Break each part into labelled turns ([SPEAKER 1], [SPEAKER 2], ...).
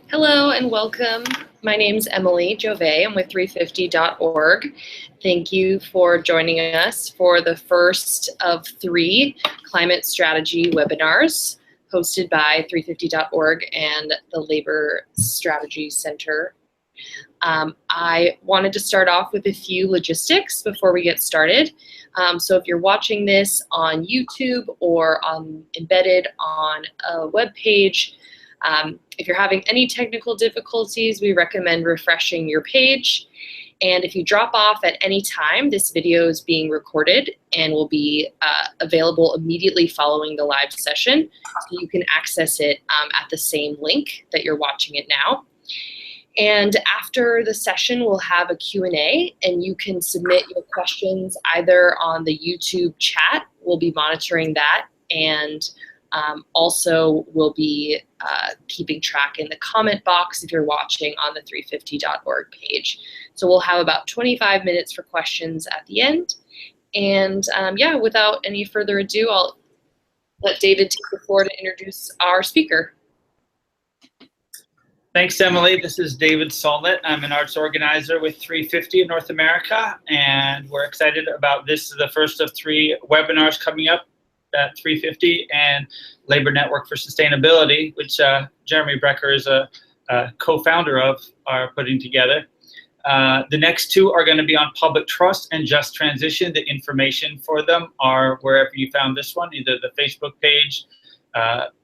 [SPEAKER 1] Hello and welcome. My name's Emily Jove. I'm with 350.org. Thank you for joining us for the first of 3 climate strategy webinars hosted by 350.org and the Labor Strategy Center. I wanted to start off with a few logistics before we get started. So if you're watching this on YouTube or embedded on a web page, if you're having any technical difficulties, we recommend refreshing your page. And if you drop off at any time, this video is being recorded and will be available immediately following the live session. So you can access it at the same link that you're watching it now. And after the session, we'll have a Q&A, and you can submit your questions either on the YouTube chat. We'll be monitoring that, and also we'll be keeping track in the comment box if you're watching on the 350.org page. So we'll have about 25 minutes for questions at the end. And yeah, without any further ado, I'll let David take the floor to introduce our speaker.
[SPEAKER 2] Thanks, Emily. This is David Solnit. I'm an arts organizer with 350 in North America, and we're excited about this. This is the first of 3 webinars coming up at 350 and Labor Network for Sustainability, which Jeremy Brecher is a co-founder of, are putting together. The next 2 are going to be on public trust and just transition. The information for them are wherever you found this one, either the Facebook page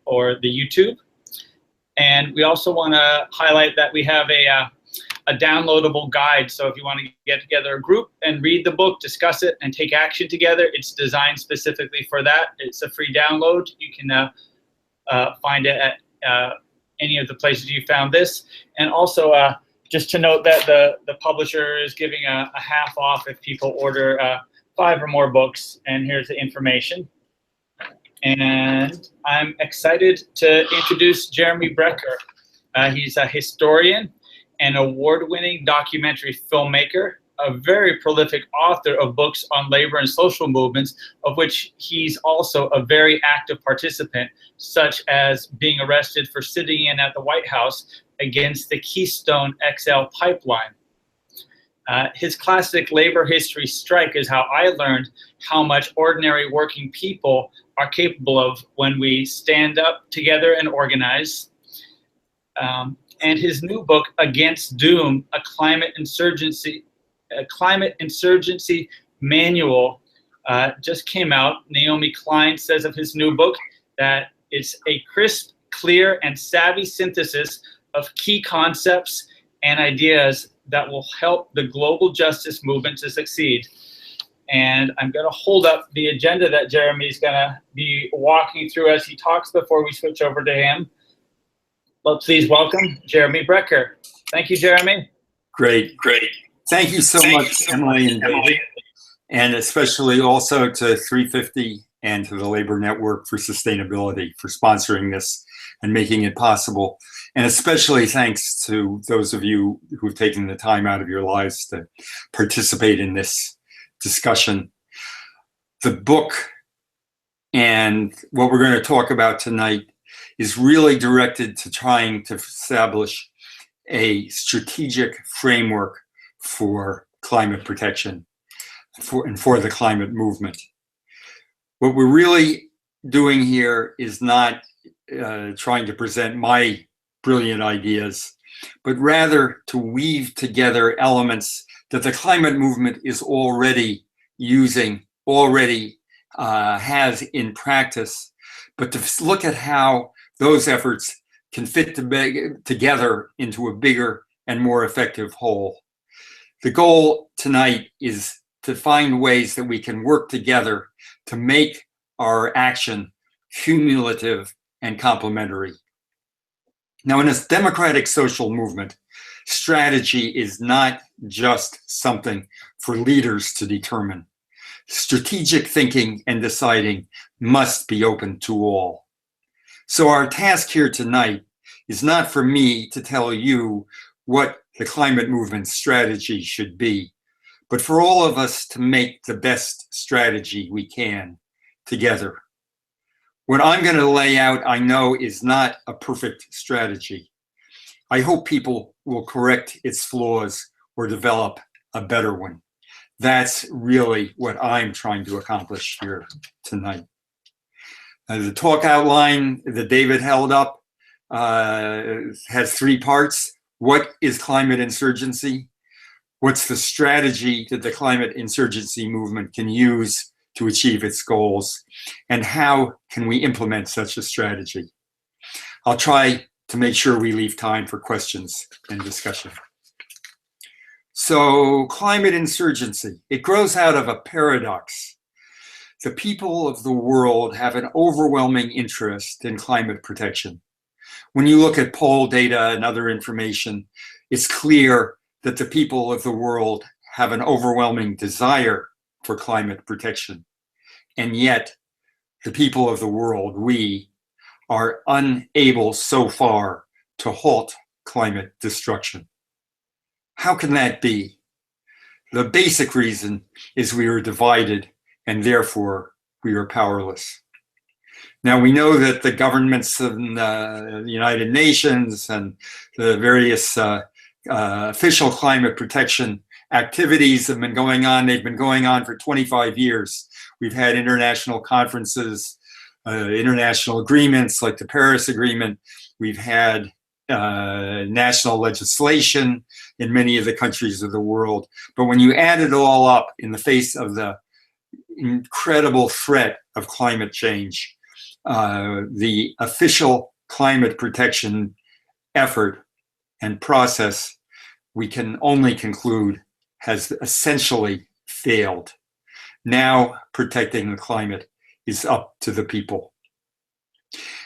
[SPEAKER 2] or the YouTube. And we also want to highlight that we have a downloadable guide. So if you want to get together a group and read the book, discuss it, and take action together, it's designed specifically for that. It's a free download. You can find it at any of the places you found this. And also, just to note that the publisher is giving a half off if people order 5 or more books. And here's the information. And I'm excited to introduce Jeremy Brecher. He's a historian, an award-winning documentary filmmaker, a very prolific author of books on labor and social movements, of which he's also a very active participant, such as being arrested for sitting in at the White House against the Keystone XL pipeline. His classic labor history strike is how I learned how much ordinary working people are capable of when we stand up together and organize. And his new book, Against Doom, a climate insurgency manual, just came out. Naomi Klein says of his new book that it's a crisp, clear, and savvy synthesis of key concepts and ideas that will help the global justice movement to succeed. And I'm going to hold up the agenda that Jeremy's going to be walking through as he talks before we switch over to him. Well, please welcome Jeremy Brecher. Thank you, Jeremy.
[SPEAKER 3] Great. Thank you so much, Emily and David, and especially also to 350 and to the Labor Network for Sustainability for sponsoring this and making it possible. And especially thanks to those of you who've taken the time out of your lives to participate in this discussion. The book and what we're going to talk about tonight is really directed to trying to establish a strategic framework for climate protection and for the climate movement. What we're really doing here is not trying to present my brilliant ideas, but rather to weave together elements that the climate movement is already using, has in practice, but to look at how those efforts can fit together into a bigger and more effective whole. The goal tonight is to find ways that we can work together to make our action cumulative and complementary. Now, in a democratic social movement, strategy is not just something for leaders to determine. Strategic thinking and deciding must be open to all. So our task here tonight is not for me to tell you what the climate movement strategy should be, but for all of us to make the best strategy we can together. What I'm going to lay out, I know, is not a perfect strategy. I hope people will correct its flaws or develop a better one. That's really what I'm trying to accomplish here tonight. The talk outline that David held up has 3 parts. What is climate insurgency? What's the strategy that the climate insurgency movement can use to achieve its goals? And how can we implement such a strategy? I'll try to make sure we leave time for questions and discussion. So, climate insurgency, it grows out of a paradox. The people of the world have an overwhelming interest in climate protection. When you look at poll data and other information, it's clear that the people of the world have an overwhelming desire for climate protection. And yet, the people of the world, we, are unable so far to halt climate destruction. How can that be? The basic reason is we are divided and therefore we are powerless. Now we know that the governments of the United Nations and the various official climate protection activities have been going on. They've been going on for 25 years. We've had international conferences, international agreements like the Paris Agreement. We've had national legislation in many of the countries of the world. But when you add it all up in the face of the incredible threat of climate change, the official climate protection effort and process, we can only conclude, has essentially failed. Now protecting the climate is up to the people.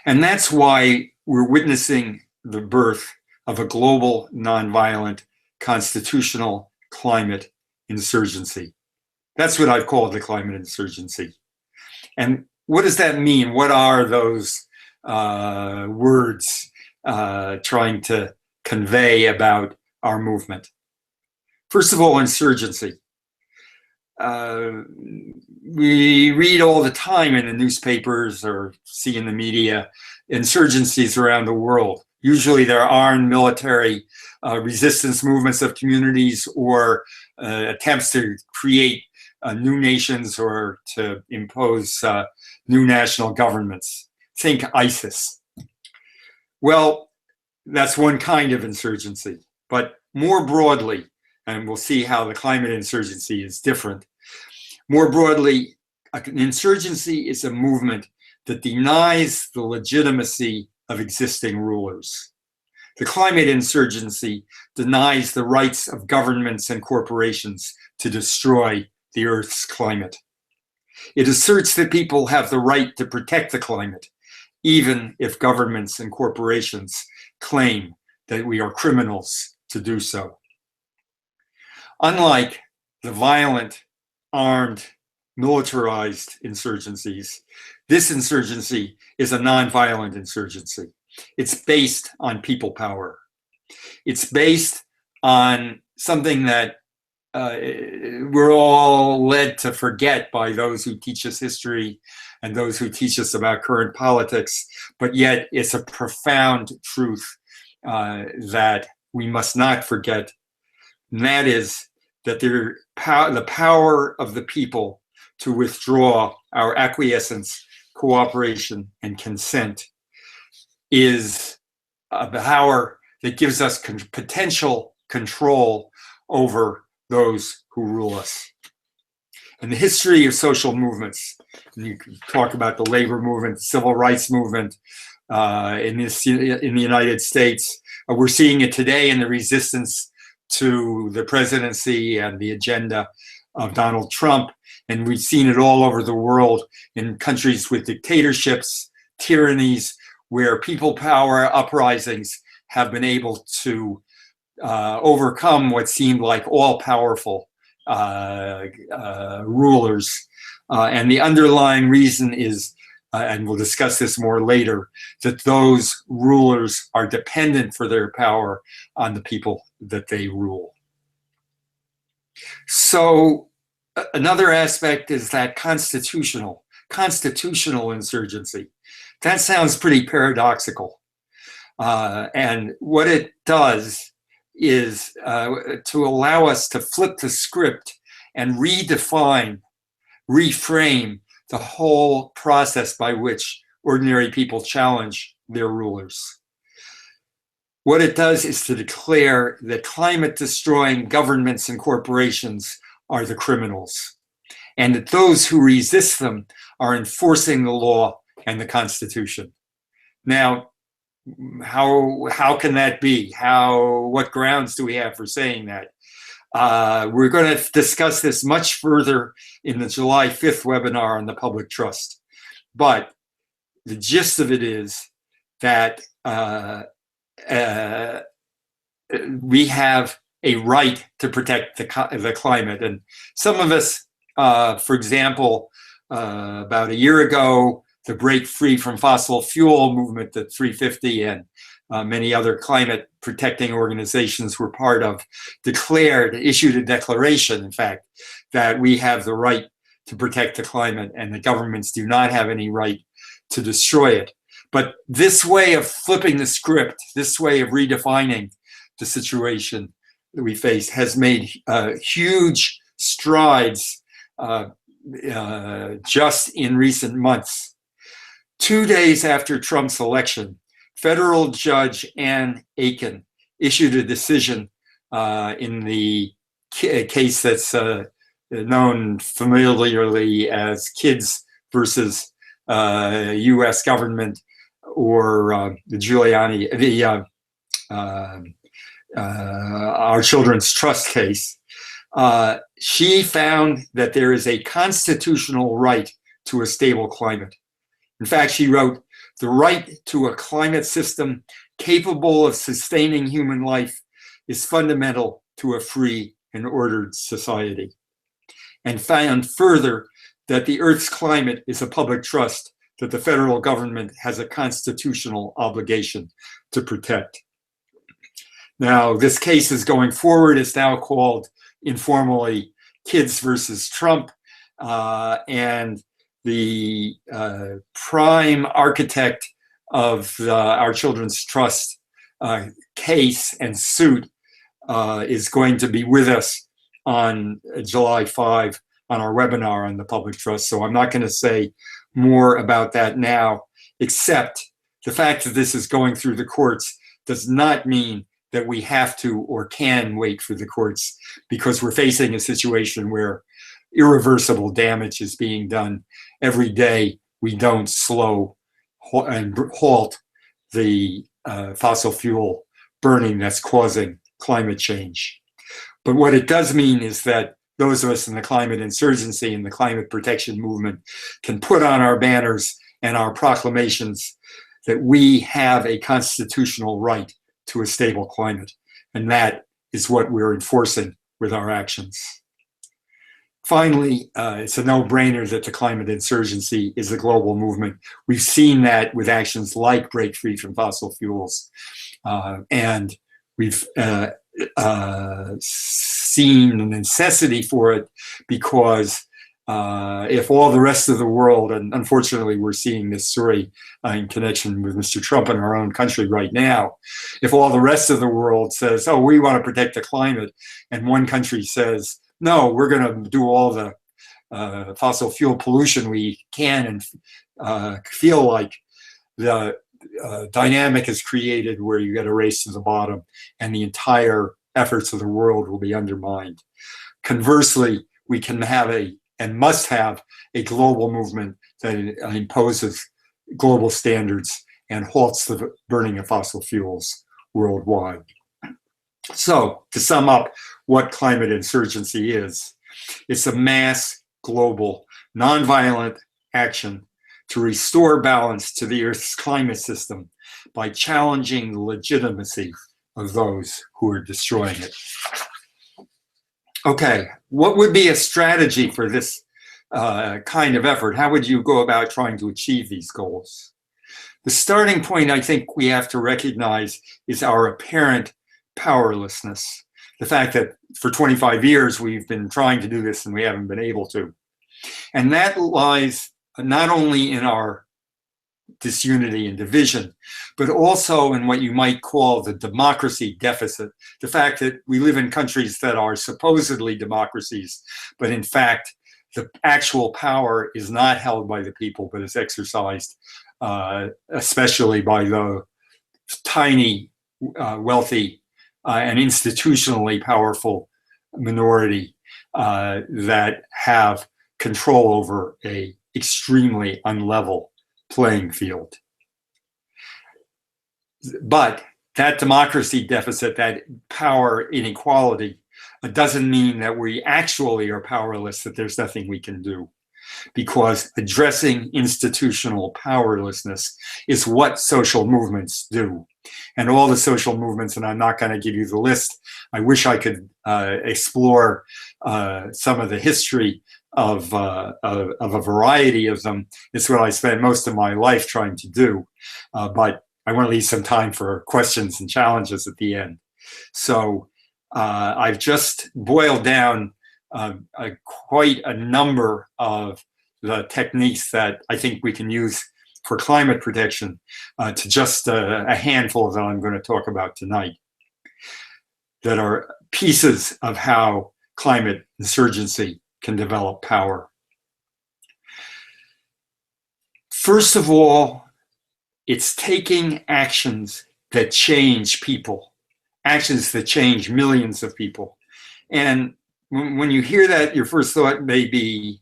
[SPEAKER 3] And that's why we're witnessing the birth of a global, nonviolent, constitutional climate insurgency. That's what I've called the climate insurgency. And what does that mean? What are those words trying to convey about our movement? First of all, insurgency. We read all the time in the newspapers or see in the media insurgencies around the world. Usually there are armed military resistance movements of communities or attempts to create new nations or to impose new national governments. Think ISIS. Well, that's one kind of insurgency, but more broadly, and we'll see how the climate insurgency is different. More broadly, an insurgency is a movement that denies the legitimacy of existing rulers. The climate insurgency denies the rights of governments and corporations to destroy the Earth's climate. It asserts that people have the right to protect the climate, even if governments and corporations claim that we are criminals to do so. Unlike the violent, armed, militarized insurgencies, this insurgency is a nonviolent insurgency. It's based on people power. It's based on something that we're all led to forget by those who teach us history and those who teach us about current politics, but yet it's a profound truth that we must not forget. And that is that the power of the people to withdraw our acquiescence, cooperation, and consent is a power that gives us potential control over those who rule us. And the history of social movements, and you can talk about the labor movement, the civil rights movement in the United States. We're seeing it today in the resistance to the presidency and the agenda of Donald Trump. And we've seen it all over the world in countries with dictatorships, tyrannies, where people power uprisings have been able to overcome what seemed like all-powerful rulers. And the underlying reason is, and we'll discuss this more later, that those rulers are dependent for their power on the people that they rule. So another aspect is that constitutional insurgency. That sounds pretty paradoxical. And what it does is to allow us to flip the script and redefine, reframe the whole process by which ordinary people challenge their rulers. What it does is to declare that climate-destroying governments and corporations are the criminals, and that those who resist them are enforcing the law and the Constitution. Now, how can that be? What grounds do we have for saying that? We're going to discuss this much further in the July 5th webinar on the public trust. But the gist of it is that we have a right to protect the climate. And some of us, for example, about a year ago, the Break Free from Fossil Fuel movement that 350 and many other climate protecting organizations were part of, issued a declaration, in fact, that we have the right to protect the climate and the governments do not have any right to destroy it. But this way of flipping the script, this way of redefining the situation that we face has made huge strides just in recent months. 2 days after Trump's election, federal judge Ann Aiken issued a decision in the case that's known familiarly as Kids versus U.S. government, or the Giuliani, our Children's Trust case. She found that there is a constitutional right to a stable climate. In fact, she wrote, "The right to a climate system capable of sustaining human life is fundamental to a free and ordered society," and found further that the Earth's climate is a public trust that the federal government has a constitutional obligation to protect. Now, this case is going forward. It's now called informally Kids versus Trump, and the prime architect of our Children's Trust case and suit is going to be with us on July 5 on our webinar on the public trust. So I'm not going to say more about that now, except the fact that this is going through the courts does not mean that we have to or can wait for the courts, because we're facing a situation where irreversible damage is being done every day. We don't slow and halt the fossil fuel burning that's causing climate change. But what it does mean is that those of us in the climate insurgency and the climate protection movement can put on our banners and our proclamations that we have a constitutional right to a stable climate. And that is what we're enforcing with our actions. Finally, it's a no-brainer that the climate insurgency is a global movement. We've seen that with actions like Break Free from Fossil Fuels. And we've seen the necessity for it because if all the rest of the world, and unfortunately we're seeing this story in connection with Mr. Trump in our own country right now, if all the rest of the world says, oh, we want to protect the climate, and one country says, no, we're going to do all the fossil fuel pollution we can, and feel like the dynamic is created where you get a race to the bottom and the entire efforts of the world will be undermined. Conversely, we can have and must have a global movement that imposes global standards and halts the burning of fossil fuels worldwide. So, to sum up what climate insurgency is, it's a mass, global, nonviolent action to restore balance to the Earth's climate system by challenging the legitimacy of those who are destroying it. Okay, what would be a strategy for this kind of effort? How would you go about trying to achieve these goals? The starting point, I think we have to recognize, is our apparent powerlessness. The fact that for 25 years we've been trying to do this and we haven't been able to. And that lies not only in our disunity and division, but also in what you might call the democracy deficit, the fact that we live in countries that are supposedly democracies, but in fact, the actual power is not held by the people, but is exercised especially by the tiny, wealthy, and institutionally powerful minority that have control over a extremely unlevel playing field. But that democracy deficit, that power inequality, doesn't mean that we actually are powerless, that there's nothing we can do. Because addressing institutional powerlessness is what social movements do. And all the social movements, and I'm not going to give you the list, I wish I could explore some of the history of a variety of them. It's what I spend most of my life trying to do. But I want to leave some time for questions and challenges at the end. So I've just boiled down quite a number of the techniques that I think we can use for climate protection to just a handful that I'm going to talk about tonight that are pieces of how climate insurgency can develop power. First of all, it's taking actions that change people, actions that change millions of people. And when you hear that, your first thought may be,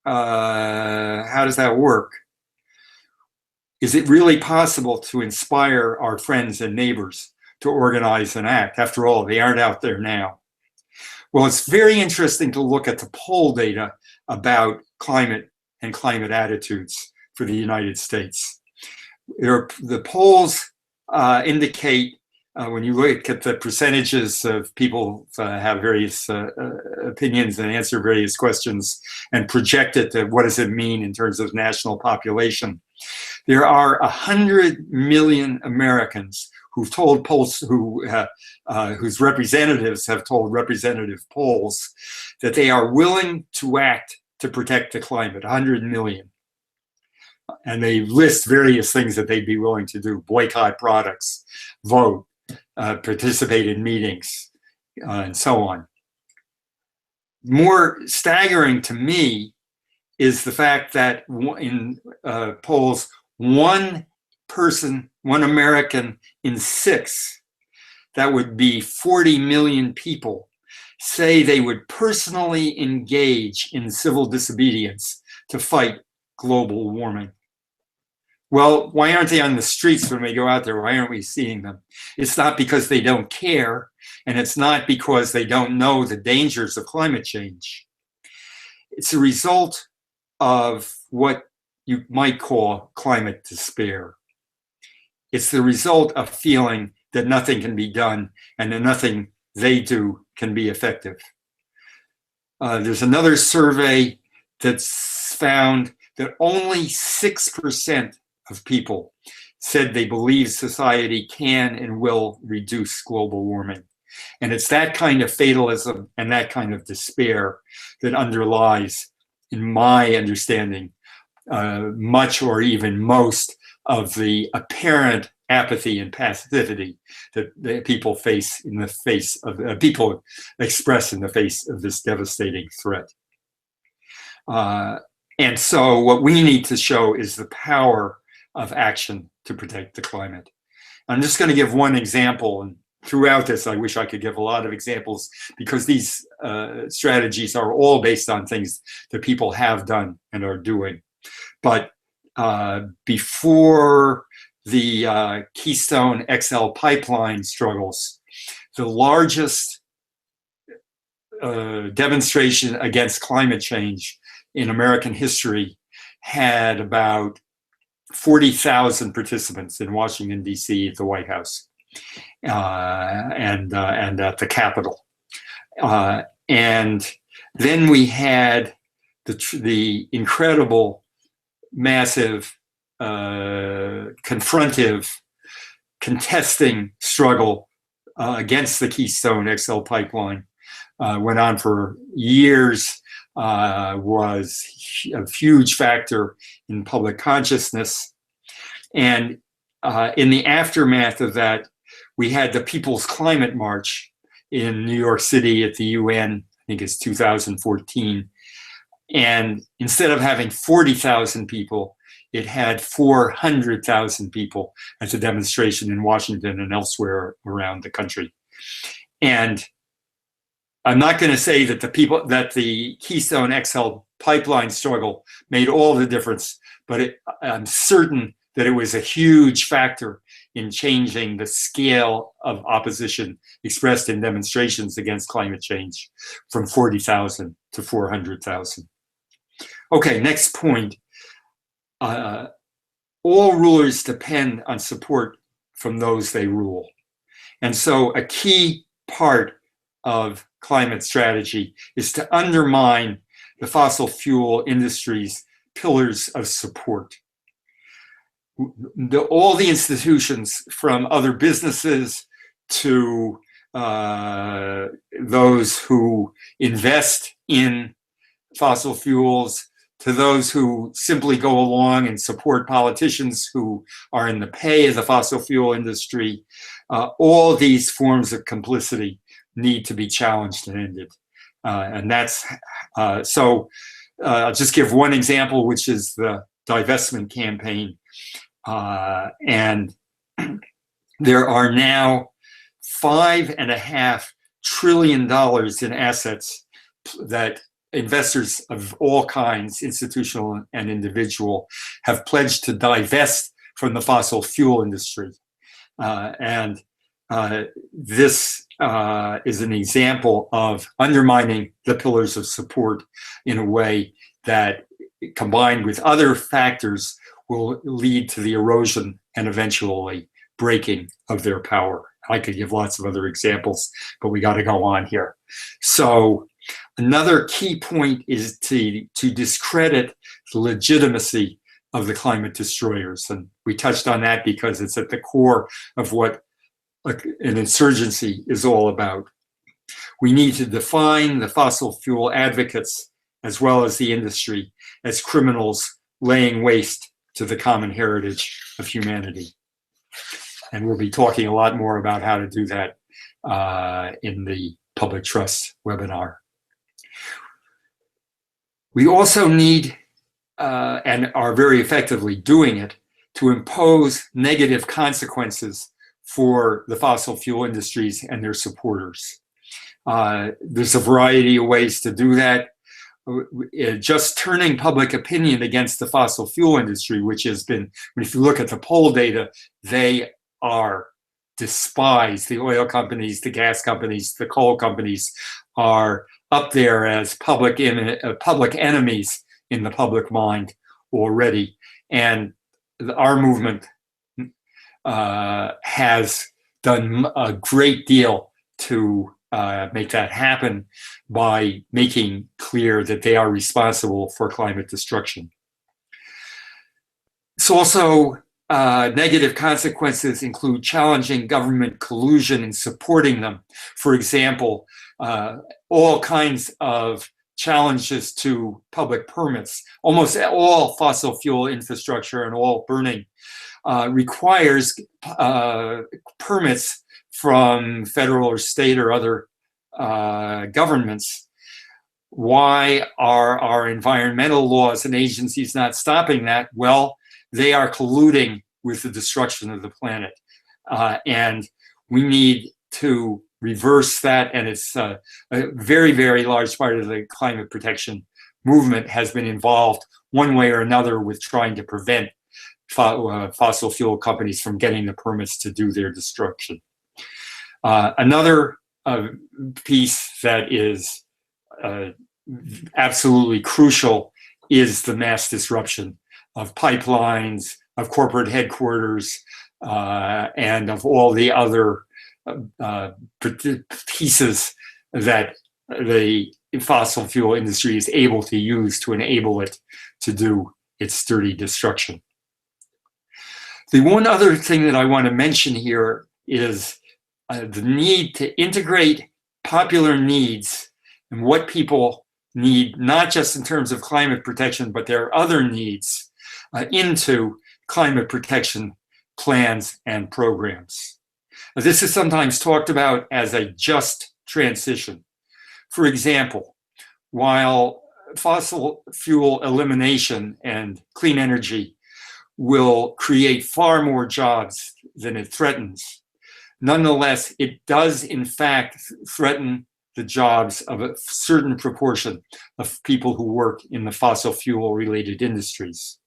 [SPEAKER 3] how does that work? Is it really possible to inspire our friends and neighbors to organize and act? After all, they aren't out there now. Well, it's very interesting to look at the poll data about climate and climate attitudes for the United States. The polls indicate, when you look at the percentages of people have various opinions and answer various questions and project it to what does it mean in terms of national population, there are 100 million Americans who've told polls, whose representatives have told representative polls that they are willing to act to protect the climate, 100 million. And they list various things that they'd be willing to do: boycott products, vote, participate in meetings, and so on. More staggering to me is the fact that in polls, one person, one American in 6, that would be 40 million people, say they would personally engage in civil disobedience to fight global warming. Well, why aren't they on the streets when we go out there? Why aren't we seeing them? It's not because they don't care, and it's not because they don't know the dangers of climate change. It's a result of what you might call climate despair. It's the result of feeling that nothing can be done and that nothing they do can be effective. There's another survey that's found that only 6% of people said they believe society can and will reduce global warming. And it's that kind of fatalism and that kind of despair that underlies, in my understanding, much or even most of the apparent apathy and passivity that the people face in the face of people express in the face of this devastating threat. And so what we need to show is the power of action to protect the climate. I'm just going to give one example, and throughout this I wish I could give a lot of examples, because these strategies are all based on things that people have done and are doing. But before the Keystone XL pipeline struggles, the largest demonstration against climate change in American history had about 40,000 participants in Washington, D.C. at the White House and at the Capitol. And then we had the incredible, massive, confrontive, contesting struggle against the Keystone XL pipeline. Went on for years, was a huge factor in public consciousness. And in the aftermath of that, we had the People's Climate March in New York City at the UN, I think it's 2014. And instead of having 40,000 people, it had 400,000 people at the demonstration in Washington and elsewhere around the country. And I'm not going to say that the Keystone XL pipeline struggle made all the difference, but I'm certain that it was a huge factor in changing the scale of opposition expressed in demonstrations against climate change from 40,000 to 400,000. Okay, next point. All rulers depend on support from those they rule. And so a key part of climate strategy is to undermine the fossil fuel industry's pillars of support. All the institutions, from other businesses to those who invest in fossil fuels, to those who simply go along and support politicians who are in the pay of the fossil fuel industry, all these forms of complicity need to be challenged and ended. And that's, so I'll just give one example, which is the divestment campaign. And there are now $5.5 trillion in assets that investors of all kinds, institutional and individual, have pledged to divest from the fossil fuel industry. This is an example of undermining the pillars of support in a way that, combined with other factors, will lead to the erosion and eventually breaking of their power. I could give lots of other examples, but we got to go on here. So another key point is to discredit the legitimacy of the climate destroyers. And we touched on that because it's at the core of what an insurgency is all about. We need to define the fossil fuel advocates, as well as the industry, as criminals laying waste to the common heritage of humanity. And we'll be talking a lot more about how to do that in the Public Trust webinar. We also need, and are very effectively doing it, to impose negative consequences for the fossil fuel industries and their supporters. There's a variety of ways to do that. Just turning public opinion against the fossil fuel industry, which has been, if you look at the poll data, they are despised. The oil companies, the gas companies, the coal companies are up there as public enemies in the public mind already. And our movement has done a great deal to make that happen by making clear that they are responsible for climate destruction. It's also negative consequences include challenging government collusion and supporting them. For example, all kinds of challenges to public permits. Almost all fossil fuel infrastructure and all burning requires permits from federal or state or other governments. Why are our environmental laws and agencies not stopping that? Well, they are colluding with the destruction of the planet. And we need to reverse that. And it's a very, very large part of the climate protection movement has been involved one way or another with trying to prevent fossil fuel companies from getting the permits to do their destruction. Another piece that is absolutely crucial is the mass disruption of pipelines, of corporate headquarters, and of all the other pieces that the fossil fuel industry is able to use to enable it to do its dirty destruction. The one other thing that I want to mention here is the need to integrate popular needs and what people need, not just in terms of climate protection, but their other needs, into climate protection plans and programs. This is sometimes talked about as a just transition. For example, while fossil fuel elimination and clean energy will create far more jobs than it threatens, nonetheless, it does in fact threaten the jobs of a certain proportion of people who work in the fossil fuel related industries.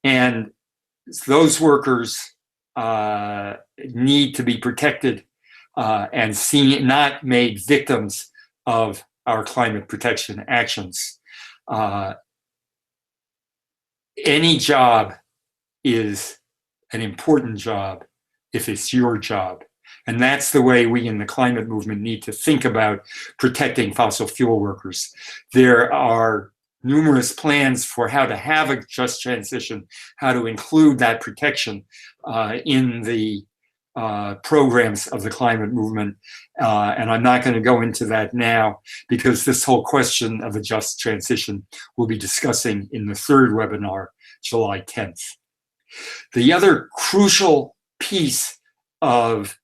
[SPEAKER 3] And those workers need to be protected and not made victims of our climate protection actions. Any job is an important job if it's your job. And that's the way we in the climate movement need to think about protecting fossil fuel workers. There are numerous plans for how to have a just transition, how to include that protection in the programs of the climate movement. And I'm not going to go into that now because this whole question of a just transition we'll be discussing in the third webinar, July 10th. The other crucial piece of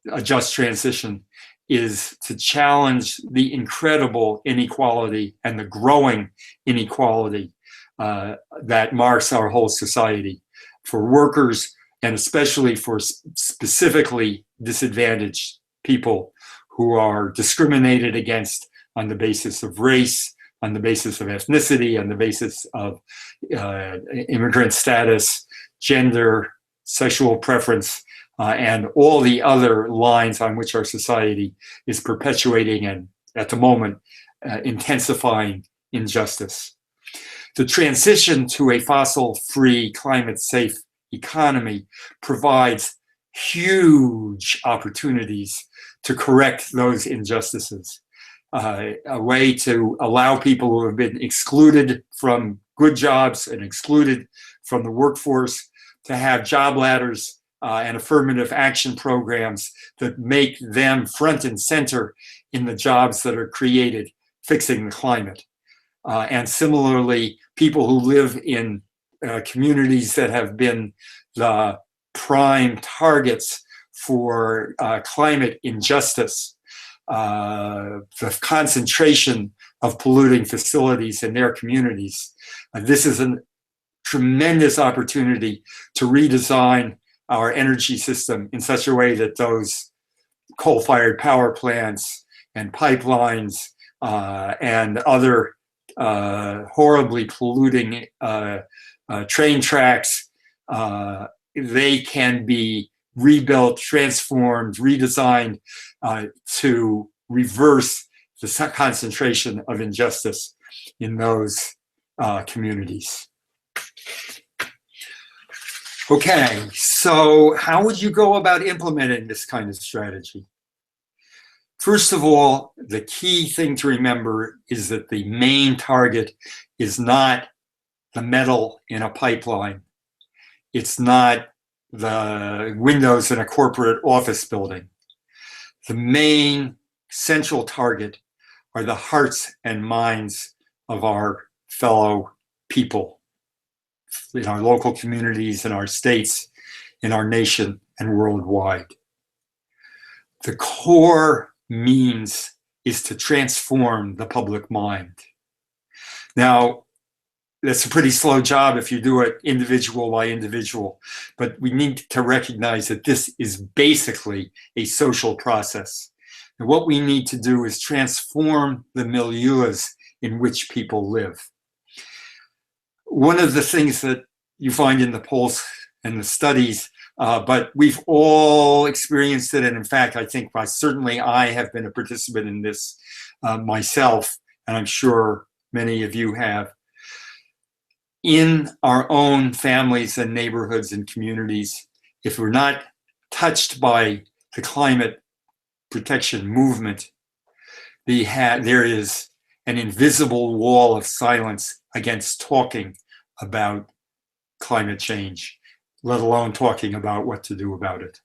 [SPEAKER 3] a just transition is to challenge the incredible inequality and the growing inequality that marks our whole society for workers, and especially for specifically disadvantaged people who are discriminated against on the basis of race, on the basis of ethnicity, on the basis of immigrant status, gender, sexual preference, and all the other lines on which our society is perpetuating and, at the moment, intensifying injustice. The transition to a fossil-free, climate-safe economy provides huge opportunities to correct those injustices. A way to allow people who have been excluded from good jobs and excluded from the workforce to have job ladders and affirmative action programs that make them front and center in the jobs that are created fixing the climate. And similarly, people who live in communities that have been the prime targets for climate injustice, the concentration of polluting facilities in their communities. This is a tremendous opportunity to redesign our energy system in such a way that those coal-fired power plants and pipelines and other horribly polluting train tracks, they can be rebuilt, transformed, redesigned to reverse the concentration of injustice in those communities. Okay, so how would you go about implementing this kind of strategy? First of all, the key thing to remember is that the main target is not the metal in a pipeline. It's not the windows in a corporate office building. The main central target are the hearts and minds of our fellow people in our local communities, in our states, in our nation, and worldwide. The core means is to transform the public mind. Now, that's a pretty slow job if you do it individual by individual, but we need to recognize that this is basically a social process. And what we need to do is transform the milieus in which people live. One of the things that you find in the polls and the studies, but we've all experienced it, and in fact, I think certainly I have been a participant in this myself, and I'm sure many of you have. In our own families and neighborhoods and communities, if we're not touched by the climate protection movement, there is an invisible wall of silence against talking about climate change, let alone talking about what to do about it.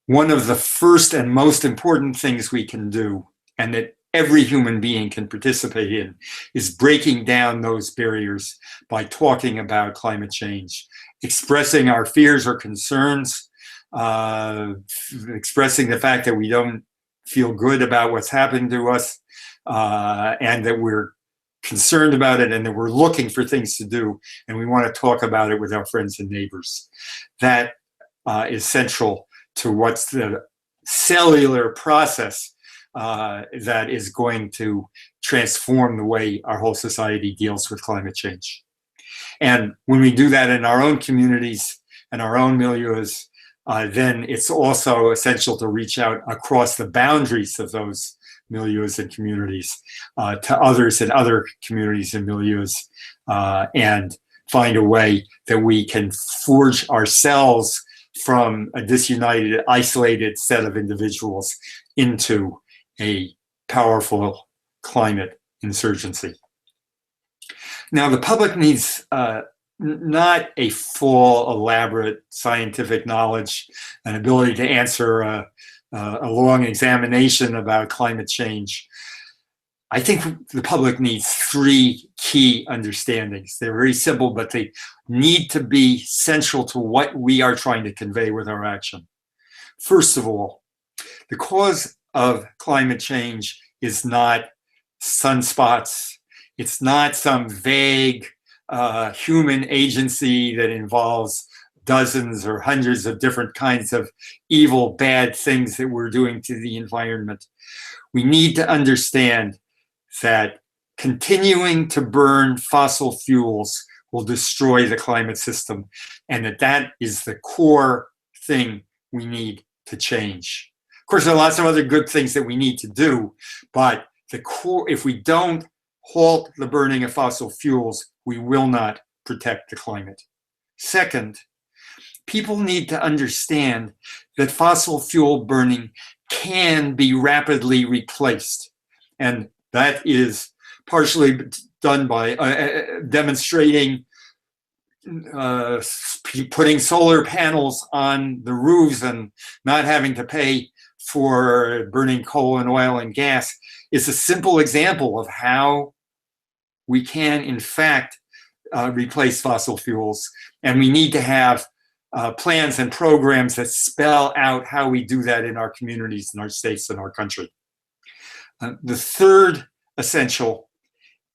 [SPEAKER 3] One of the first and most important things we can do, and that every human being can participate in, is breaking down those barriers by talking about climate change, expressing our fears or concerns, expressing the fact that we don't feel good about what's happened to us, and that we're concerned about it and that we're looking for things to do, and we want to talk about it with our friends and neighbors. That is central to what's the cellular process that is going to transform the way our whole society deals with climate change. And when we do that in our own communities and our own milieus, then it's also essential to reach out across the boundaries of those milieus and communities to others in other communities and milieus, and find a way that we can forge ourselves from a disunited, isolated set of individuals into a powerful climate insurgency. Now, the public needs not a full, elaborate scientific knowledge and ability to answer a long examination about climate change. I think the public needs three key understandings. They're very simple, but they need to be central to what we are trying to convey with our action. First of all, the cause of climate change is not sunspots. It's not some vague human agency that involves dozens or hundreds of different kinds of evil, bad things that we're doing to the environment. We need to understand that continuing to burn fossil fuels will destroy the climate system, and that is the core thing we need to change. Of course, there are lots of other good things that we need to do, but the core, if we don't halt the burning of fossil fuels, we will not protect the climate. Second, people need to understand that fossil fuel burning can be rapidly replaced. And that is partially done by demonstrating, putting solar panels on the roofs and not having to pay for burning coal and oil and gas is a simple example of how we can, in fact, replace fossil fuels. And we need to have plans and programs that spell out how we do that in our communities, in our states, and our country. The third essential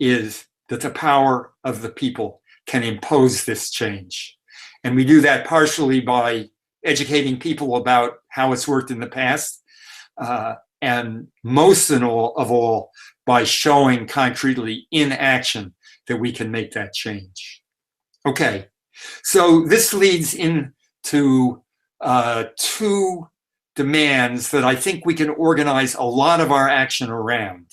[SPEAKER 3] is that the power of the people can impose this change. And we do that partially by educating people about how it's worked in the past, and most of all, by showing concretely in action that we can make that change. Okay, so this leads into two demands that I think we can organize a lot of our action around.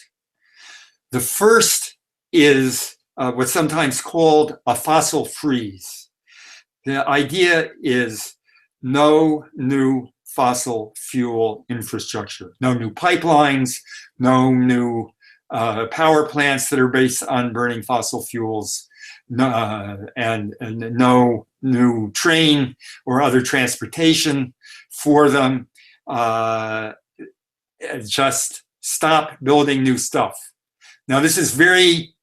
[SPEAKER 3] The first is what's sometimes called a fossil freeze. The idea is no new fossil fuel infrastructure, no new pipelines, no new power plants that are based on burning fossil fuels, and no new train or other transportation for them. Just stop building new stuff. Now, this is very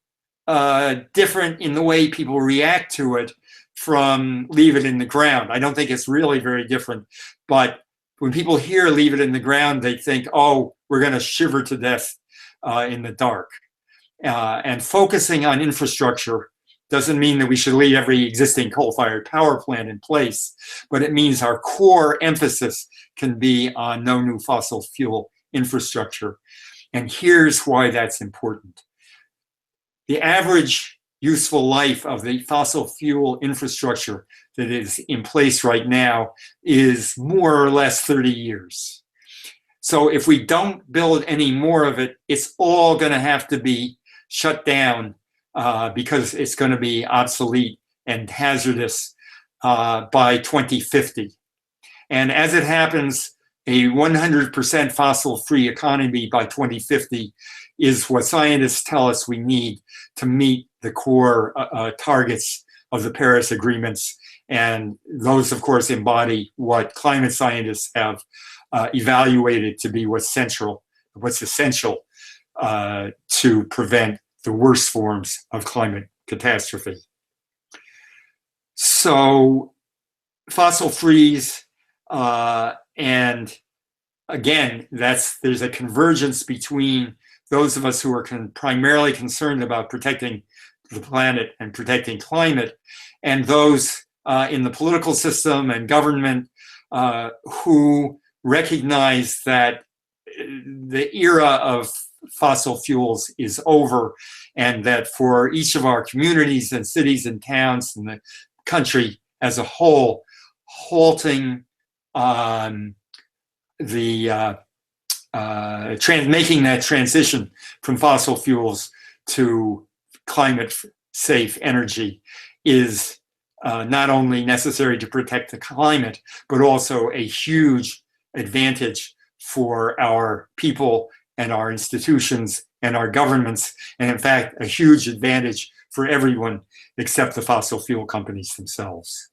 [SPEAKER 3] different in the way people react to it from leave it in the ground. I don't think it's really very different, but when people hear leave it in the ground, they think, oh, we're going to shiver to death in the dark. And focusing on infrastructure doesn't mean that we should leave every existing coal-fired power plant in place, but it means our core emphasis can be on no new fossil fuel infrastructure. And here's why that's important. The average useful life of the fossil fuel infrastructure that is in place right now is more or less 30 years. So if we don't build any more of it, it's all going to have to be shut down because it's going to be obsolete and hazardous by 2050. And as it happens, a 100% fossil-free economy by 2050 is what scientists tell us we need to meet the core targets of the Paris agreements. And those, of course, embody what climate scientists have evaluated to be what's essential to prevent the worst forms of climate catastrophe. So fossil freeze, and again, there's a convergence between those of us who are primarily concerned about protecting the planet and protecting climate, and those in the political system and government who recognize that the era of fossil fuels is over, and that for each of our communities and cities and towns and the country as a whole, halting making that transition from fossil fuels to climate-safe energy is not only necessary to protect the climate, but also a huge advantage for our people and our institutions and our governments, and in fact, a huge advantage for everyone except the fossil fuel companies themselves.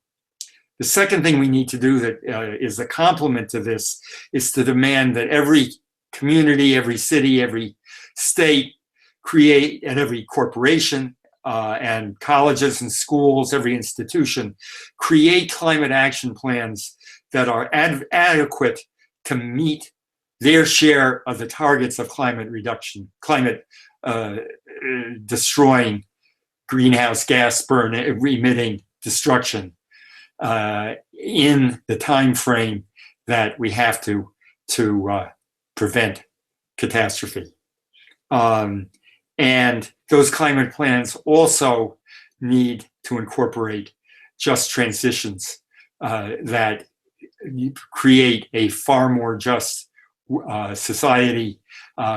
[SPEAKER 3] The second thing we need to do that is a complement to this is to demand that every community, every city, every state create, and every corporation and colleges and schools, every institution, create climate action plans that are adequate to meet their share of the targets of climate reduction, climate destroying greenhouse gas burn emitting destruction in the time frame that we have to prevent catastrophe. And those climate plans also need to incorporate just transitions that create a far more just society,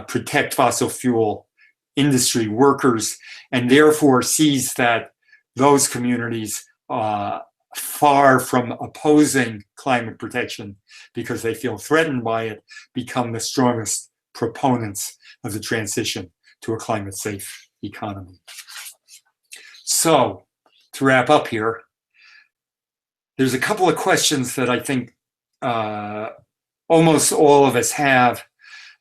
[SPEAKER 3] protect fossil fuel industry workers, and therefore sees that those communities far from opposing climate protection because they feel threatened by it, become the strongest proponents of the transition to a climate-safe economy. So, to wrap up here, there's a couple of questions that I think almost all of us have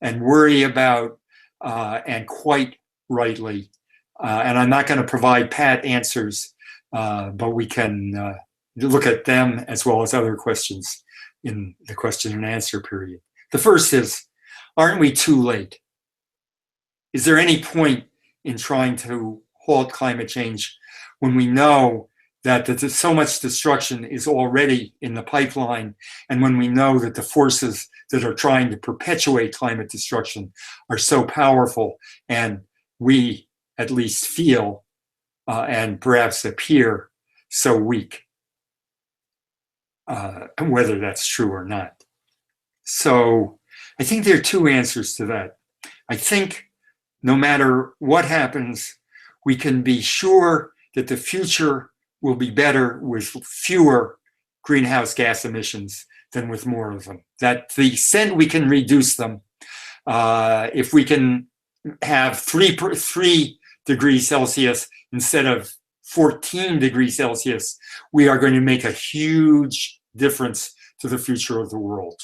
[SPEAKER 3] and worry about, and quite rightly. And I'm not going to provide pat answers, but we can look at them as well as other questions in the question and answer period. The first is, aren't we too late? Is there any point in trying to halt climate change when we know that so much destruction is already in the pipeline, and when we know that the forces that are trying to perpetuate climate destruction are so powerful, and we at least feel and perhaps appear so weak, whether that's true or not. So I think there are two answers to that. I think no matter what happens, we can be sure that the future will be better with fewer greenhouse gas emissions than with more of them. That the extent we can reduce them, if we can have 3 degrees Celsius instead of 14 degrees Celsius, we are going to make a huge difference to the future of the world.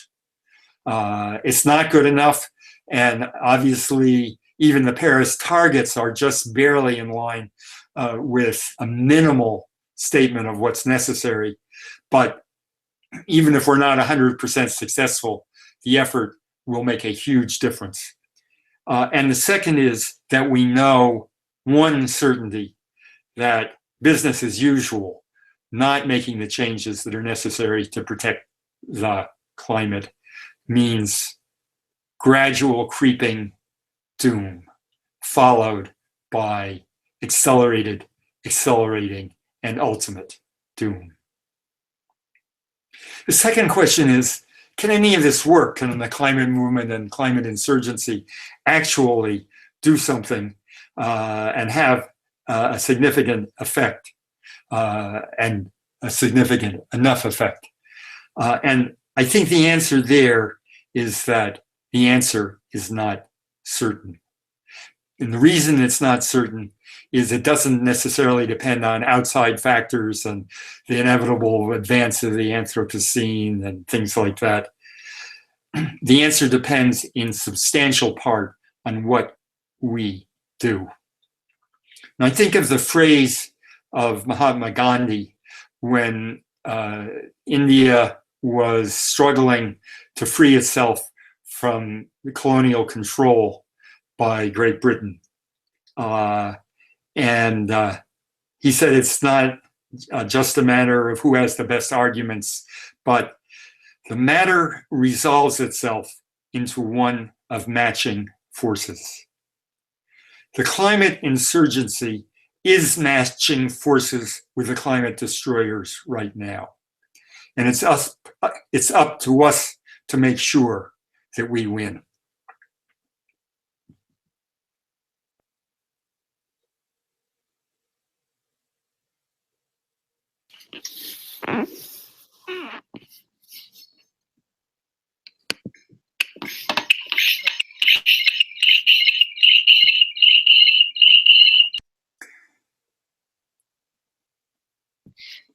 [SPEAKER 3] It's not good enough, and obviously even the Paris targets are just barely in line with a minimal statement of what's necessary. But even if we're not 100% successful, the effort will make a huge difference. And the second is that we know one certainty, that business as usual, not making the changes that are necessary to protect the climate, means gradual creeping doom, followed by accelerating, and ultimate doom. The second question is, can any of this work? Can the climate movement and climate insurgency actually do something and have a significant effect and a significant enough effect? And I think the answer there is that the answer is not certain. And the reason it's not certain is it doesn't necessarily depend on outside factors and the inevitable advance of the Anthropocene and things like that. The answer depends in substantial part on what we do. And I think of the phrase of Mahatma Gandhi when India was struggling to free itself from the colonial control by Great Britain. He said it's not just a matter of who has the best arguments, but the matter resolves itself into one of matching forces. The climate insurgency is matching forces with the climate destroyers right now. And it's up to us to make sure that we win.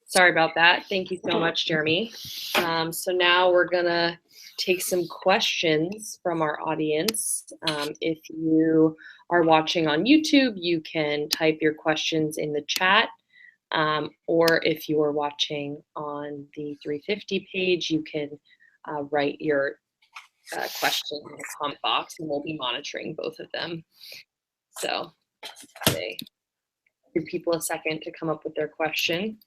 [SPEAKER 1] Sorry about that. Thank you so much, Jeremy. So now we're gonna take some questions from our audience. If you are watching on YouTube, you can type your questions in the chat. Or if you are watching on the 350 page, you can write your question in the comment box, and we'll be monitoring both of them. So give people a second to come up with their question.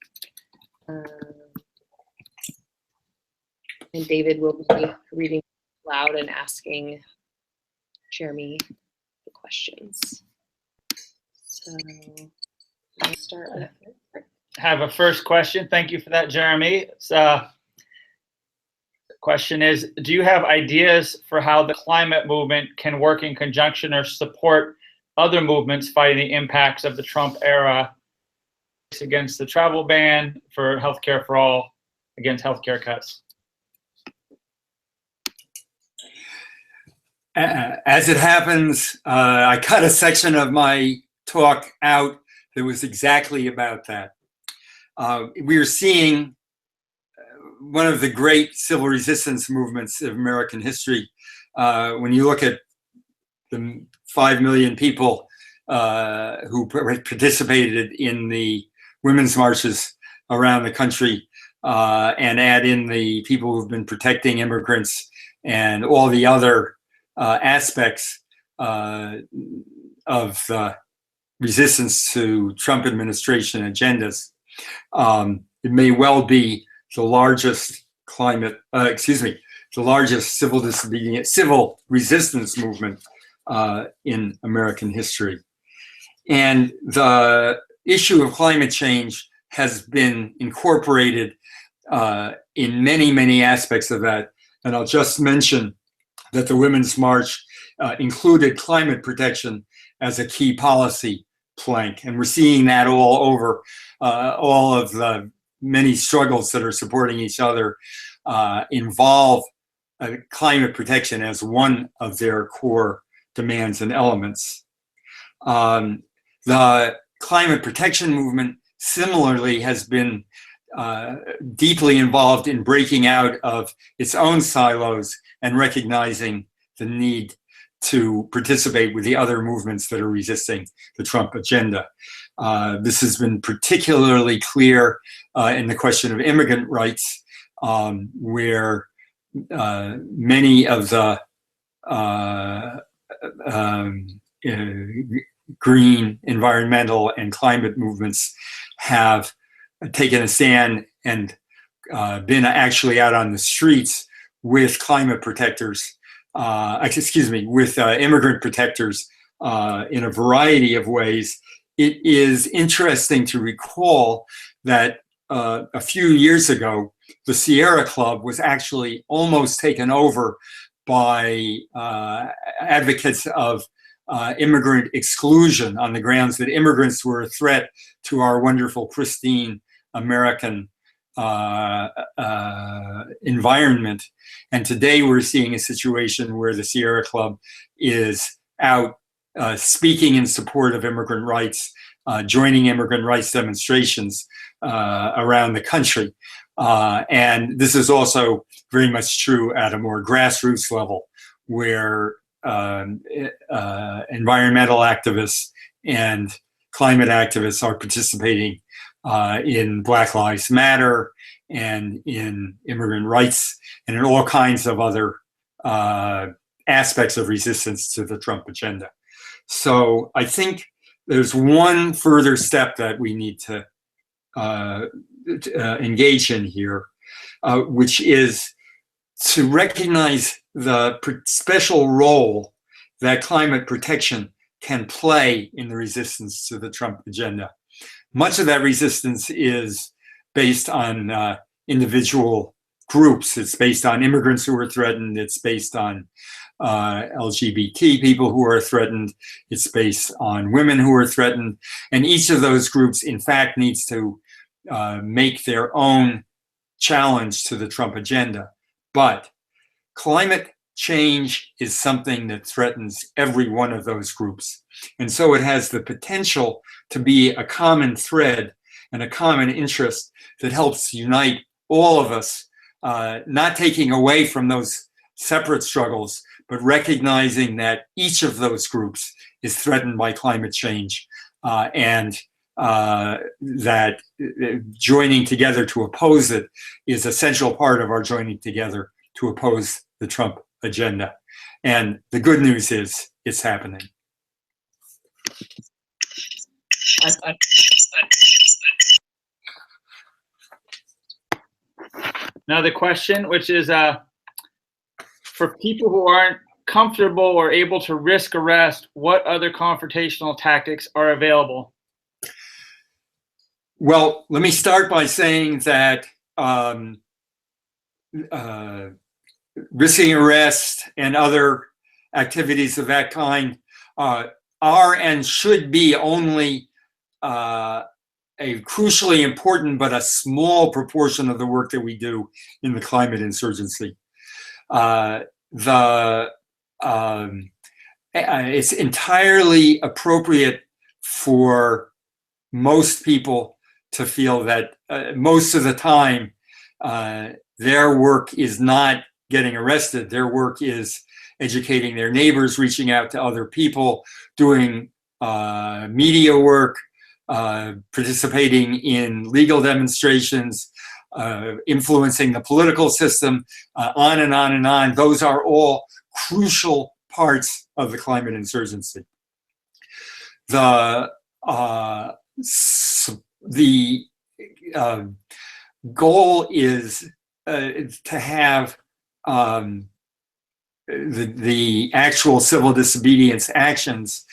[SPEAKER 1] And David will be reading loud and asking Jeremy the questions. So I'll start with
[SPEAKER 2] Have a first question. Thank you for that, Jeremy. The question is, do you have ideas for how the climate movement can work in conjunction or support other movements fighting the impacts of the Trump era against the travel ban, for healthcare for all, against healthcare cuts?
[SPEAKER 3] As it happens, I cut a section of my talk out that was exactly about that. We are seeing one of the great civil resistance movements of American history. When you look at the 5 million people who participated in the women's marches around the country, and add in the people who've been protecting immigrants and all the other aspects of resistance to Trump administration agendas, it may well be the largest the largest civil resistance movement in American history. And the issue of climate change has been incorporated in many, many aspects of that. And I'll just mention that the Women's March included climate protection as a key policy plank. And we're seeing that all over all of the many struggles that are supporting each other involve climate protection as one of their core demands and elements. The climate protection movement similarly has been deeply involved in breaking out of its own silos and recognizing the need to participate with the other movements that are resisting the Trump agenda. This has been particularly clear in the question of immigrant rights, where many of the green, environmental, and climate movements have taken a stand and been actually out on the streets with climate protectors, with immigrant protectors in a variety of ways. It is interesting to recall that a few years ago, the Sierra Club was actually almost taken over by advocates of immigrant exclusion on the grounds that immigrants were a threat to our wonderful, pristine American environment. And today we're seeing a situation where the Sierra Club is out speaking in support of immigrant rights, joining immigrant rights demonstrations around the country. And this is also very much true at a more grassroots level, where environmental activists and climate activists are participating in Black Lives Matter and in immigrant rights and in all kinds of other aspects of resistance to the Trump agenda. So I think there's one further step that we need to engage in here, which is to recognize the special role that climate protection can play in the resistance to the Trump agenda. Much of that resistance is based on individual groups. It's based on immigrants who are threatened. It's based on LGBT people who are threatened. It's based on women who are threatened. And each of those groups, in fact, needs to make their own challenge to the Trump agenda. But climate change is something that threatens every one of those groups. And so it has the potential to be a common thread and a common interest that helps unite all of us, not taking away from those separate struggles, but recognizing that each of those groups is threatened by climate change, and that joining together to oppose it is an essential part of our joining together to oppose the Trump agenda. And the good news is it's happening.
[SPEAKER 2] Now the question, which is for people who aren't comfortable or able to risk arrest, what other confrontational tactics are available?
[SPEAKER 3] Well, let me start by saying that risking arrest and other activities of that kind are and should be only a crucially important but a small proportion of the work that we do in the climate insurgency. It's entirely appropriate for most people to feel that most of the time their work is not getting arrested. Their work is educating their neighbors, reaching out to other people, doing media work, participating in legal demonstrations, influencing the political system, on and on and on. Those are all crucial parts of the climate insurgency. The goal is to have the actual civil disobedience actions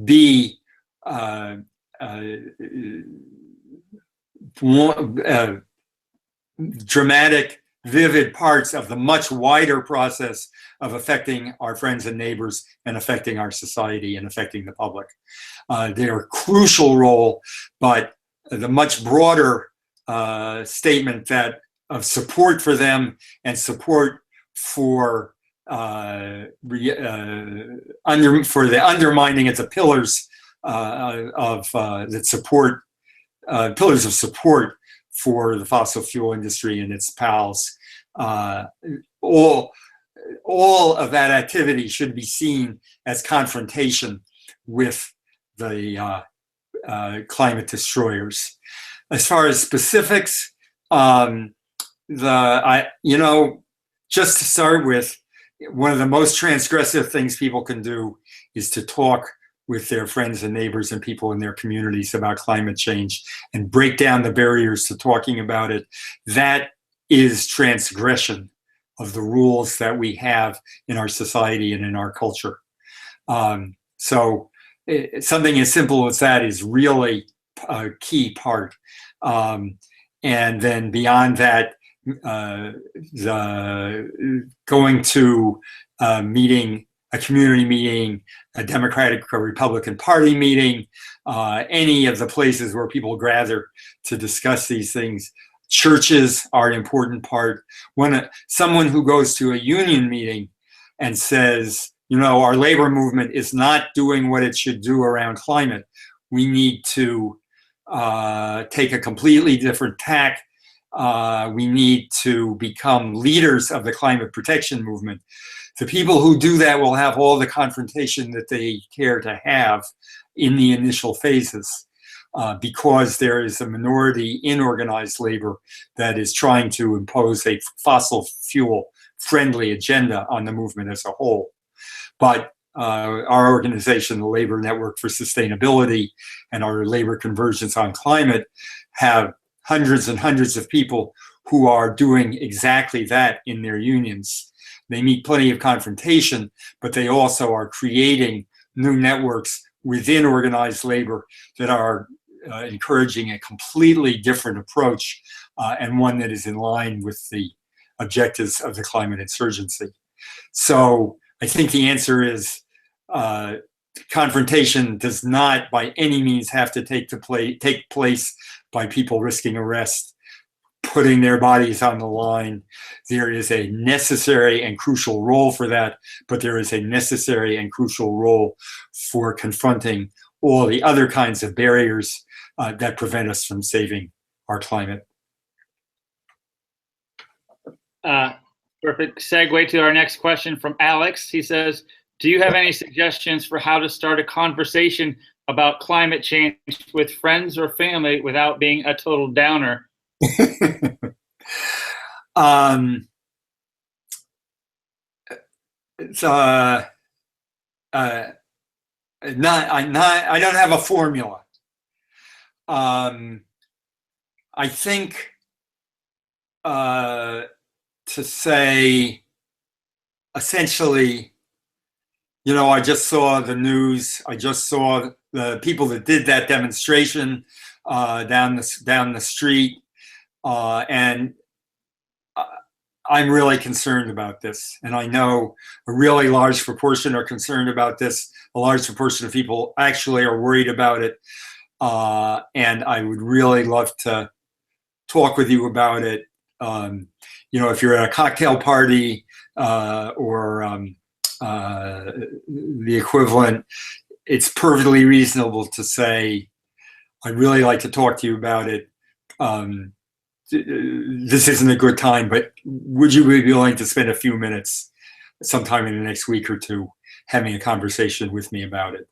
[SPEAKER 3] be dramatic, vivid parts of the much wider process of affecting our friends and neighbors and affecting our society and affecting the public. They're a crucial role, but the much broader statement that of support for them and support for the undermining of the pillars that support pillars of support for the fossil fuel industry and its pals. All of that activity should be seen as confrontation with the climate destroyers. As far as specifics, just to start with, one of the most transgressive things people can do is to talk with their friends and neighbors and people in their communities about climate change and break down the barriers to talking about it. That is transgression of the rules that we have in our society and in our culture. So something as simple as that is really a key part. And then beyond that, going to a community meeting, a Democratic or Republican Party meeting, any of the places where people gather to discuss these things. Churches are an important part. When someone who goes to a union meeting and says, our labor movement is not doing what it should do around climate, we need to take a completely different tack We need to become leaders of the climate protection movement. The people who do that will have all the confrontation that they care to have in the initial phases, because there is a minority in organized labor that is trying to impose a fossil fuel friendly agenda on the movement as a whole. But our organization, the Labor Network for Sustainability, and our labor convergence on climate have hundreds and hundreds of people who are doing exactly that in their unions. They meet plenty of confrontation, but they also are creating new networks within organized labor that are encouraging a completely different approach, and one that is in line with the objectives of the climate insurgency. So I think the answer is confrontation does not by any means have to take place by people risking arrest, putting their bodies on the line. There is a necessary and crucial role for that, but there is a necessary and crucial role for confronting all the other kinds of barriers that prevent us from saving our climate.
[SPEAKER 2] Perfect segue to our next question from Alex. He says, do you have any suggestions for how to start a conversation about climate change with friends or family without being a total downer?
[SPEAKER 3] I don't have a formula. I think to say essentially, you know, I just saw the news. I just saw the people that did that demonstration down the street, and I'm really concerned about this. And I know a really large proportion are concerned about this. A large proportion of people actually are worried about it, and I would really love to talk with you about it. You know, if you're at a cocktail party or the equivalent, it's perfectly reasonable to say, I'd really like to talk to you about it. This isn't a good time, but would you be willing to spend a few minutes sometime in the next week or two having a conversation with me about it?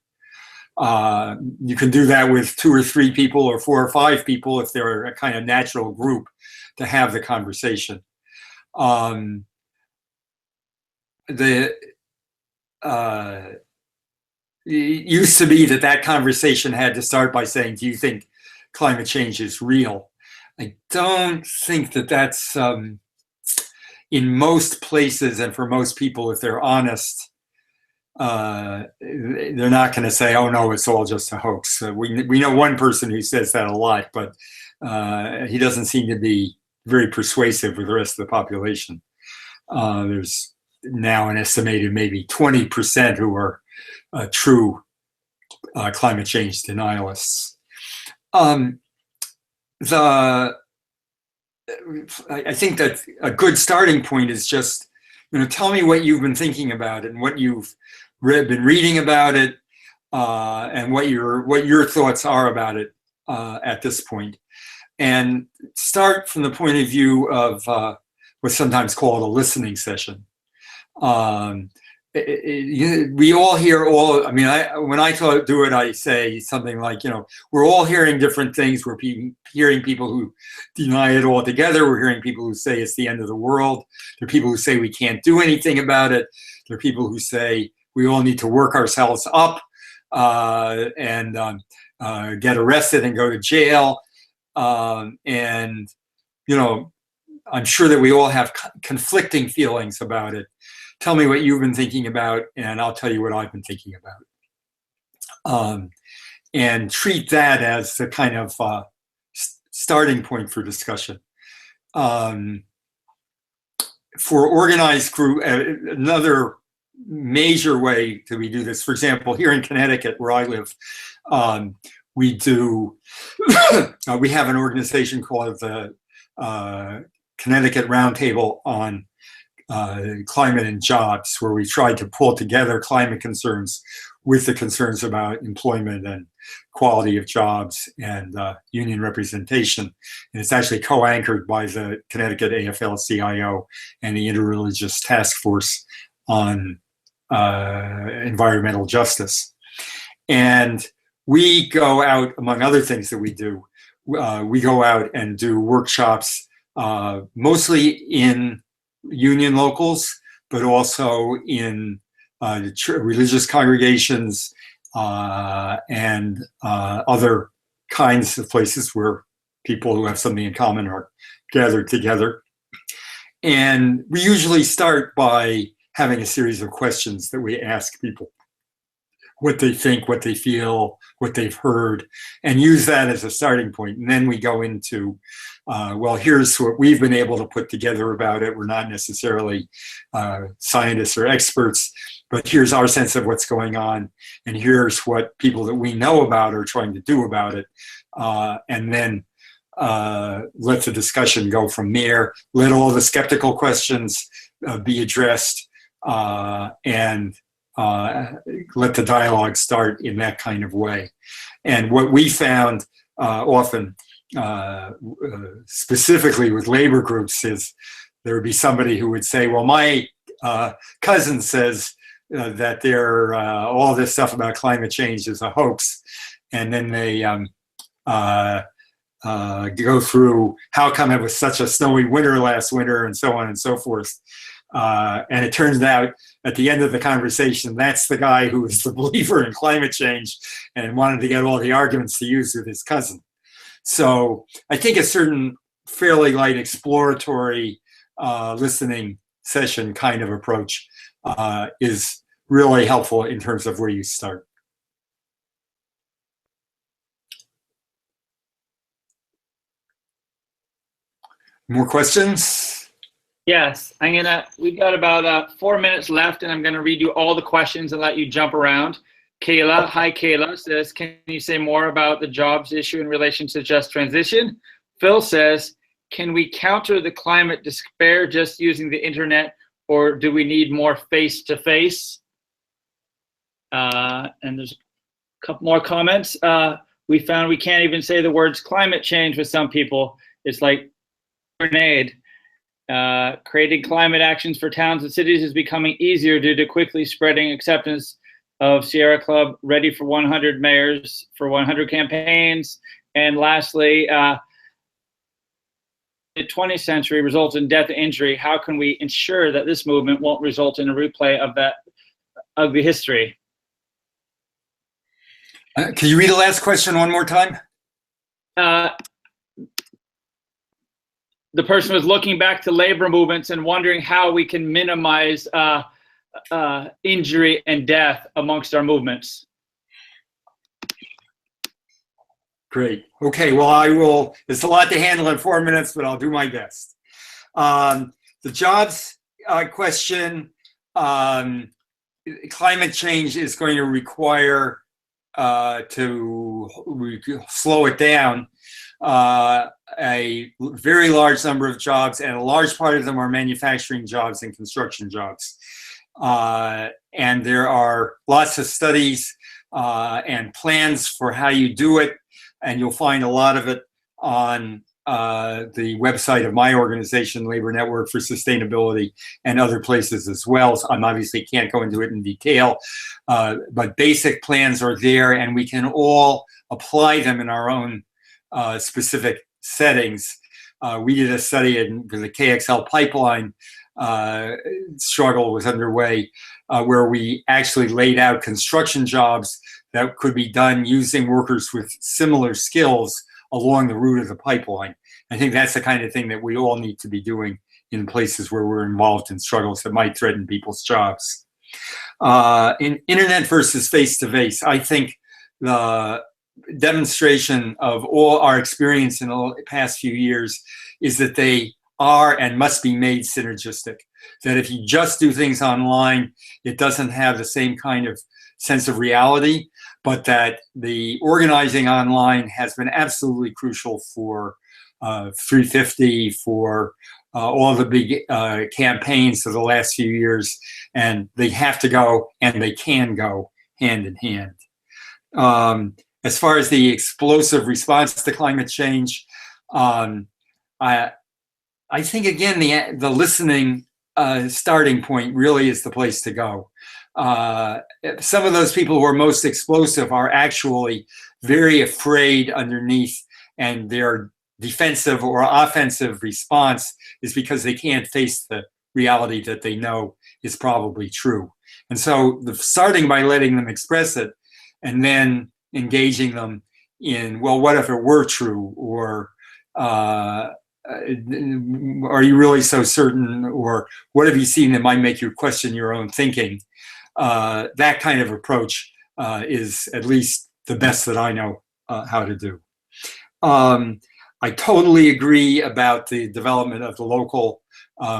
[SPEAKER 3] You can do that with 2 or 3 people or 4 or 5 people if they're a kind of natural group to have the conversation. It used to be that conversation had to start by saying, do you think climate change is real? I don't think that that's in most places, and for most people, if they're honest, they're not going to say, oh no, it's all just a hoax. We know one person who says that a lot, but he doesn't seem to be very persuasive with the rest of the population. There's now an estimated maybe 20% who are true climate change denialists. I think that a good starting point is just, you know, tell me what you've been thinking about it and what you've been reading about it, and what your thoughts are about it at this point. And start from the point of view of what's sometimes called a listening session. We all hear I mean, when I do it, I say something like, you know, we're all hearing different things. We're hearing people who deny it altogether. We're hearing people who say it's the end of the world. There are people who say we can't do anything about it. There are people who say we all need to work ourselves up and get arrested and go to jail. And, you know, I'm sure that we all have conflicting feelings about it. Tell me what you've been thinking about, and I'll tell you what I've been thinking about. And treat that as the kind of starting point for discussion. For organized group, another major way that we do this, for example, here in Connecticut, where I live, we have an organization called the Connecticut Roundtable on Climate and Jobs, where we tried to pull together climate concerns with the concerns about employment and quality of jobs and union representation. And it's actually co-anchored by the Connecticut AFL-CIO and the Interreligious Task Force on Environmental Justice. And we go out, among other things that we do, we go out and do workshops, mostly in union locals, but also in religious congregations and other kinds of places where people who have something in common are gathered together. And we usually start by having a series of questions that we ask people, what they think, what they feel, what they've heard, and use that as a starting point. And then we go into, well, here's what we've been able to put together about it. We're not necessarily scientists or experts, but here's our sense of what's going on. And here's what people that we know about are trying to do about it. And then let the discussion go from there. Let all the skeptical questions be addressed, and let the dialogue start in that kind of way. And what we found often, specifically with labor groups, is there would be somebody who would say, well, my cousin says that all this stuff about climate change is a hoax. And then they go through how come it was such a snowy winter last winter and so on and so forth. And it turns out at the end of the conversation, that's the guy who was the believer in climate change and wanted to get all the arguments to use with his cousin. So I think a certain fairly light exploratory listening session kind of approach is really helpful in terms of where you start. More questions?
[SPEAKER 2] Yes, we've got about 4 minutes left, and I'm gonna read you all the questions and let you jump around. Kayla, hi Kayla, says, can you say more about the jobs issue in relation to just transition? Phil says, can we counter the climate despair just using the internet, or do we need more face-to-face? And there's a couple more comments. We found we can't even say the words climate change with some people. It's like grenade. Creating climate actions for towns and cities is becoming easier due to quickly spreading acceptance of Sierra Club, ready for 100 mayors for 100 campaigns. And lastly, the 20th century results in death and injury. How can we ensure that this movement won't result in a replay of that ugly history?
[SPEAKER 3] Can you read the last question one more time?
[SPEAKER 2] The person was looking back to labor movements and wondering how we can minimize injury and death amongst our movements.
[SPEAKER 3] Great. Okay, well, it's a lot to handle in 4 minutes, but I'll do my best. The jobs question, climate change is going to require to slow it down. A very large number of jobs, and a large part of them are manufacturing jobs and construction jobs. And there are lots of studies and plans for how you do it, and you'll find a lot of it on the website of my organization, Labor Network for Sustainability, and other places as well. So I obviously can't go into it in detail, but basic plans are there, and we can all apply them in our own specific settings. We did a study because the KXL pipeline struggle was underway, where we actually laid out construction jobs that could be done using workers with similar skills along the route of the pipeline. I think that's the kind of thing that we all need to be doing in places where we're involved in struggles that might threaten people's jobs. In internet versus face-to-face, I think the demonstration of all our experience in the past few years is that they are and must be made synergistic. That if you just do things online, it doesn't have the same kind of sense of reality, but that the organizing online has been absolutely crucial for 350, for all the big campaigns of the last few years, and they have to go and they can go hand in hand. As far as the explosive response to climate change, I think, again, the listening starting point really is the place to go. Some of those people who are most explosive are actually very afraid underneath, and their defensive or offensive response is because they can't face the reality that they know is probably true. And so starting by letting them express it and then engaging them in, well, what if it were true? Or are you really so certain? Or what have you seen that might make you question your own thinking? That kind of approach is at least the best that I know how to do. I totally agree about the development of the local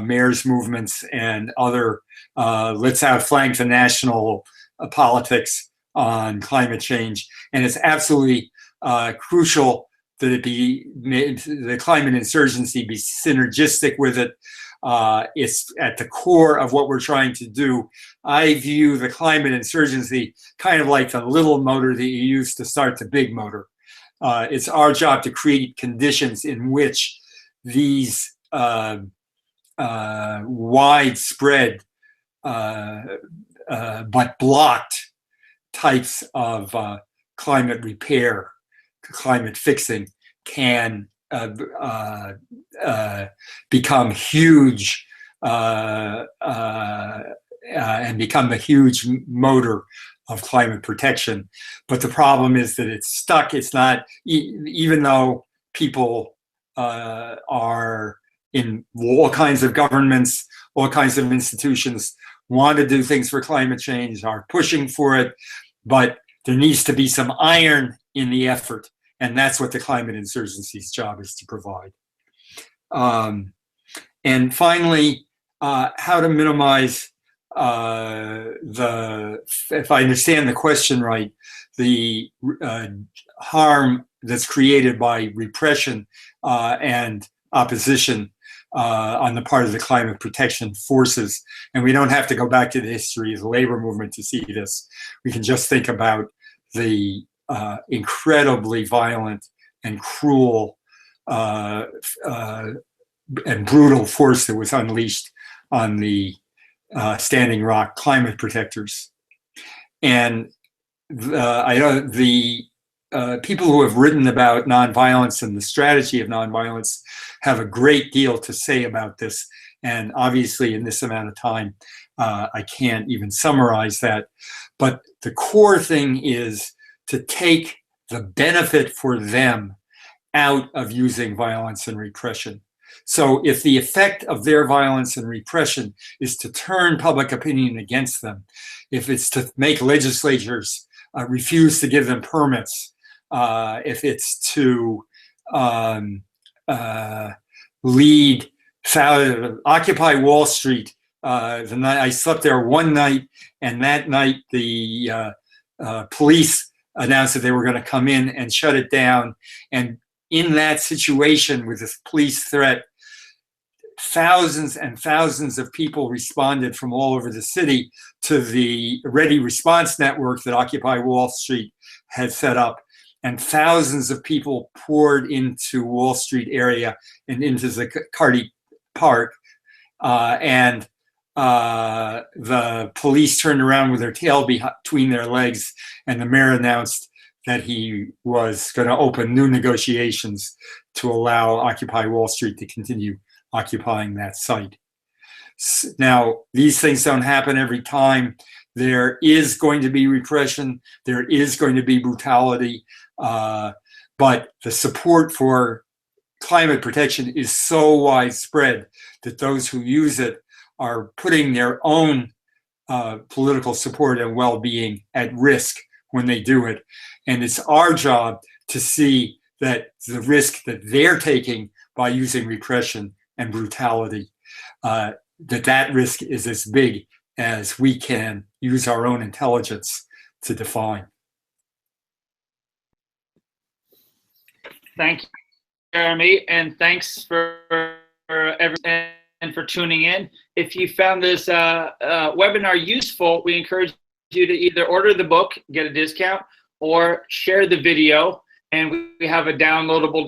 [SPEAKER 3] mayors movements and other let's outflank the national politics on climate change. And it's absolutely crucial that it be, the climate insurgency be synergistic with it. It's at the core of what we're trying to do. I view the climate insurgency kind of like the little motor that you use to start the big motor. It's our job to create conditions in which these widespread but blocked types of climate repair, climate fixing can become huge and become the huge motor of climate protection. But the problem is that it's stuck. It's not, even though people are in all kinds of governments, all kinds of institutions, want to do things for climate change, are pushing for it, but there needs to be some iron in the effort. And that's what the climate insurgency's job is to provide. And finally, how to minimize if I understand the question right, the harm that's created by repression and opposition on the part of the climate protection forces. And we don't have to go back to the history of the labor movement to see this. We can just think about the incredibly violent and cruel and brutal force that was unleashed on the Standing Rock climate protectors. And I know the people who have written about nonviolence and the strategy of nonviolence have a great deal to say about this. And obviously in this amount of time, I can't even summarize that. But the core thing is to take the benefit for them out of using violence and repression. So if the effect of their violence and repression is to turn public opinion against them, if it's to make legislatures refuse to give them permits, if it's to lead Occupy Wall Street, the night I slept there one night, and that night the police announced that they were going to come in and shut it down. And in that situation with this police threat, thousands and thousands of people responded from all over the city to the ready response network that Occupy Wall Street had set up. And thousands of people poured into Wall Street area and into Zuccotti Park. And the police turned around with their tail between their legs, and the mayor announced that he was going to open new negotiations to allow Occupy Wall Street to continue occupying that site. Now, these things don't happen every time. There is going to be repression. There is going to be brutality. But the support for climate protection is so widespread that those who use it are putting their own political support and well-being at risk when they do it. And it's our job to see that the risk that they're taking by using repression and brutality, that risk is as big as we can use our own intelligence to define.
[SPEAKER 2] Thank you, Jeremy, and thanks for everyone and for tuning in. If you found this webinar useful, we encourage you to either order the book, get a discount, or share the video, and we have a downloadable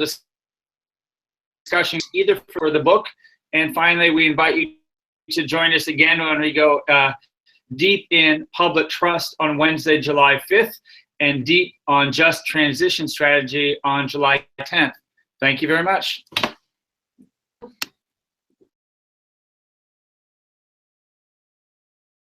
[SPEAKER 2] discussion either for the book. And finally, we invite you to join us again when we go deep in public trust on Wednesday, July 5th, and deep on just transition strategy on July 10th. Thank you very much.